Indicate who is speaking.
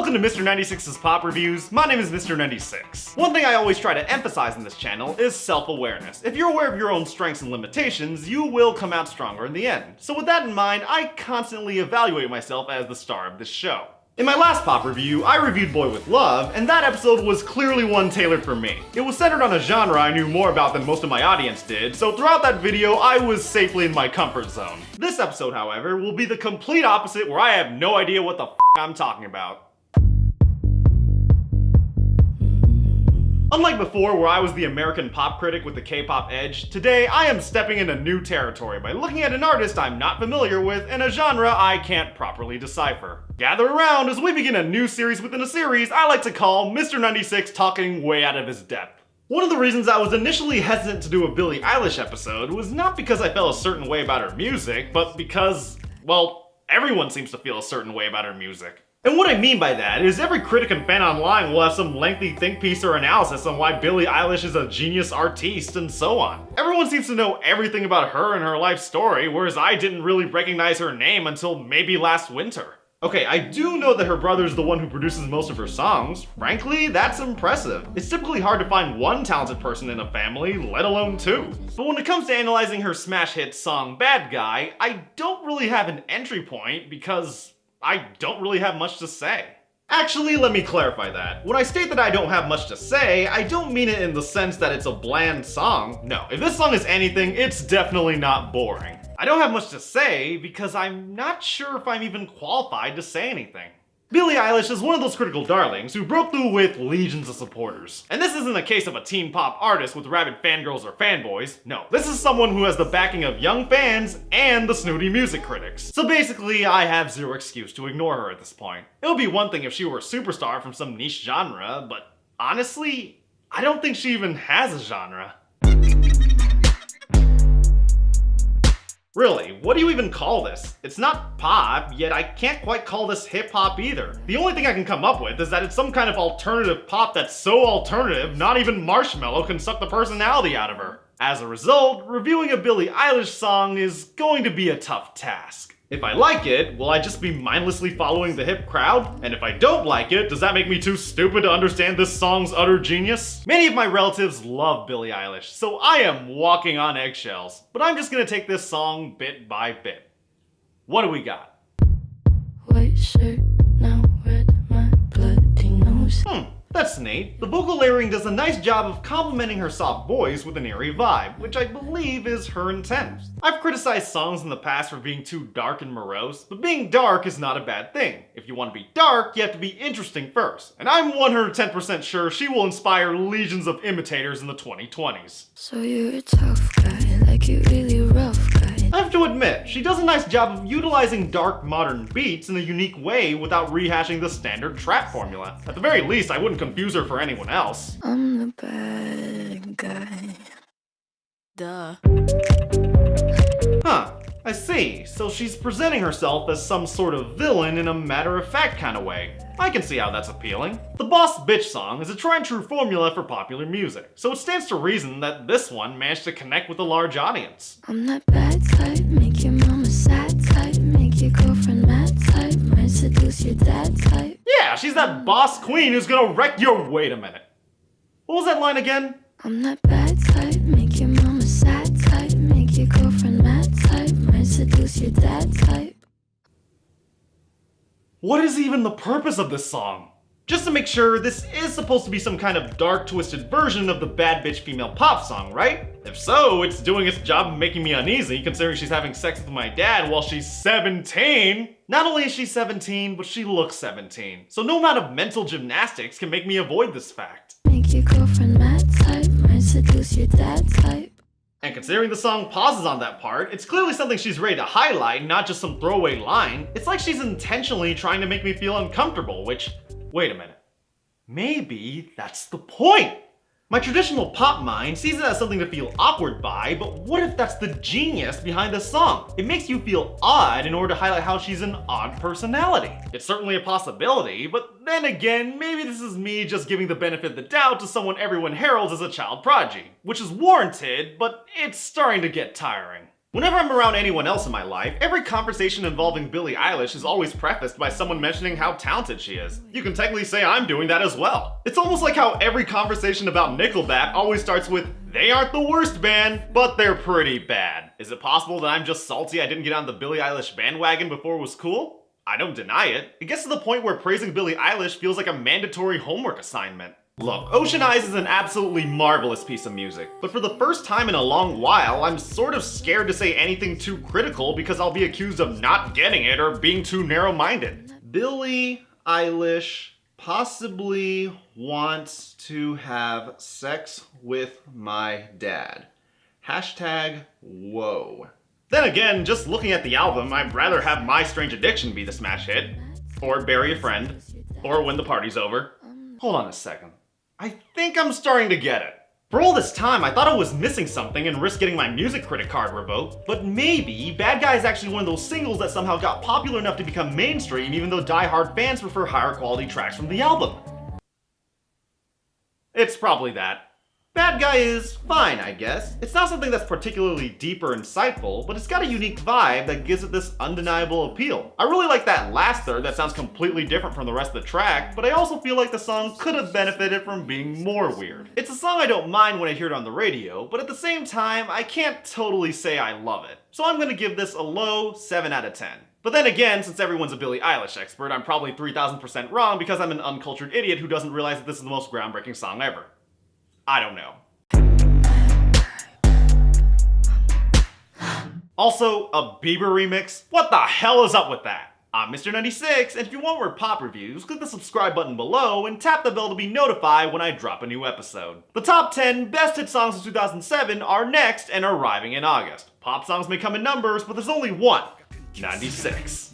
Speaker 1: Welcome to Mr. 96's Pop Reviews. My name is Mr. 96. One thing I always try to emphasize in this channel is self-awareness. If you're aware of your own strengths and limitations, you will come out stronger in the end. So with that in mind, I constantly evaluate myself as the star of this show. In my last pop review, I reviewed Boy With Love, and that episode was clearly one tailored for me. It was centered on a genre I knew more about than most of my audience did, so throughout that video, I was safely in my comfort zone. This episode, however, will be the complete opposite, where I have no idea what the f I'm talking about. Unlike before, where I was the American pop critic with the K-pop edge, today I am stepping into new territory by looking at an artist I'm not familiar with and a genre I can't properly decipher. Gather around as we begin a new series within a series I like to call Mr. 96 Talking Way Out of His Depth. One of the reasons I was initially hesitant to do a Billie Eilish episode was not because I felt a certain way about her music, but because, well, everyone seems to feel a certain way about her music. And what I mean by that is every critic and fan online will have some lengthy think piece or analysis on why Billie Eilish is a genius artiste and so on. Everyone seems to know everything about her and her life story, whereas I didn't really recognize her name until maybe last winter. Okay, I do know that her brother's the one who produces most of her songs. Frankly, that's impressive. It's typically hard to find one talented person in a family, let alone two. But when it comes to analyzing her smash hit song Bad Guy, I don't really have an entry point because I don't really have much to say. Actually, let me clarify that. When I state that I don't have much to say, I don't mean it in the sense that it's a bland song. No, if this song is anything, it's definitely not boring. I don't have much to say because I'm not sure if I'm even qualified to say anything. Billie Eilish is one of those critical darlings who broke through with legions of supporters. And this isn't a case of a teen pop artist with rabid fangirls or fanboys. No, this is someone who has the backing of young fans and the snooty music critics. So basically, I have zero excuse to ignore her at this point. It would be one thing if she were a superstar from some niche genre, but honestly, I don't think she even has a genre. Really, what do you even call this? It's not pop, yet I can't quite call this hip-hop either. The only thing I can come up with is that it's some kind of alternative pop that's so alternative, not even Marshmello can suck the personality out of her. As a result, reviewing a Billie Eilish song is going to be a tough task. If I like it, will I just be mindlessly following the hip crowd? And if I don't like it, does that make me too stupid to understand this song's utter genius? Many of my relatives love Billie Eilish, so I am walking on eggshells. But I'm just gonna take this song bit by bit. What do we got?
Speaker 2: White shirt, now red, my bloody nose.
Speaker 1: That's neat. The vocal layering does a nice job of complementing her soft voice with an eerie vibe, which I believe is her intent. I've criticized songs in the past for being too dark and morose, but being dark is not a bad thing. If you want to be dark, you have to be interesting first. And I'm 110% sure she will inspire legions of imitators in the 2020s.
Speaker 2: So you're a tough guy, like you really rough guy.
Speaker 1: I have to admit, she does a nice job of utilizing dark modern beats in a unique way without rehashing the standard trap formula. At the very least, I wouldn't confuse her for anyone else.
Speaker 2: I'm the bad guy. Duh.
Speaker 1: Huh, I see. So she's presenting herself as some sort of villain in a matter-of-fact kind of way. I can see how that's appealing. The Boss Bitch song is a tried-and-true formula for popular music, so it stands to reason that this one managed to connect with a large audience.
Speaker 2: I'm that bad type, make your mama sad type, make your girlfriend mad type, might seduce your dad type.
Speaker 1: Yeah, she's that boss queen who's gonna wreck your— wait a minute. What was that line again?
Speaker 2: I'm that bad type, make your mama sad type, make your girlfriend mad type, might seduce your dad type.
Speaker 1: What is even the purpose of this song? Just to make sure, this is supposed to be some kind of dark, twisted version of the bad bitch female pop song, right? If so, it's doing its job of making me uneasy, considering she's having sex with my dad while she's 17. Not only is she 17, but she looks 17. So no amount of mental gymnastics can make me avoid this fact.
Speaker 2: Make your girlfriend mad type, might seduce your dad type.
Speaker 1: And considering the song pauses on that part, it's clearly something she's ready to highlight, not just some throwaway line. It's like she's intentionally trying to make me feel uncomfortable, which— wait a minute. Maybe that's the point! My traditional pop mind sees it as something to feel awkward by, but what if that's the genius behind the song? It makes you feel odd in order to highlight how she's an odd personality. It's certainly a possibility, but then again, maybe this is me just giving the benefit of the doubt to someone everyone heralds as a child prodigy, which is warranted, but it's starting to get tiring. Whenever I'm around anyone else in my life, every conversation involving Billie Eilish is always prefaced by someone mentioning how talented she is. You can technically say I'm doing that as well. It's almost like how every conversation about Nickelback always starts with, they aren't the worst band, but they're pretty bad. Is it possible that I'm just salty I didn't get on the Billie Eilish bandwagon before it was cool? I don't deny it. It gets to the point where praising Billie Eilish feels like a mandatory homework assignment. Look, Ocean Eyes is an absolutely marvelous piece of music, but for the first time in a long while, I'm sort of scared to say anything too critical because I'll be accused of not getting it or being too narrow-minded. Billie Eilish possibly wants to have sex with my dad. Hashtag whoa. Then again, just looking at the album, I'd rather have My Strange Addiction be the smash hit, or Bury a Friend, or When the Party's Over. Hold on a second. I think I'm starting to get it. For all this time, I thought I was missing something and risked getting my music critic card revoked, but maybe Bad Guy is actually one of those singles that somehow got popular enough to become mainstream even though die-hard fans prefer higher quality tracks from the album. It's probably that. Bad Guy is fine, I guess. It's not something that's particularly deep or insightful, but it's got a unique vibe that gives it this undeniable appeal. I really like that last third that sounds completely different from the rest of the track, but I also feel like the song could have benefited from being more weird. It's a song I don't mind when I hear it on the radio, but at the same time, I can't totally say I love it. So I'm gonna give this a low 7 out of 10. But then again, since everyone's a Billie Eilish expert, I'm probably 3000% wrong because I'm an uncultured idiot who doesn't realize that this is the most groundbreaking song ever. I don't know. Also, a Bieber remix? What the hell is up with that? I'm Mr. 96, and if you want more pop reviews, click the subscribe button below and tap the bell to be notified when I drop a new episode. The top 10 best hit songs of 2007 are next and arriving in August. Pop songs may come in numbers, but there's only one. 96.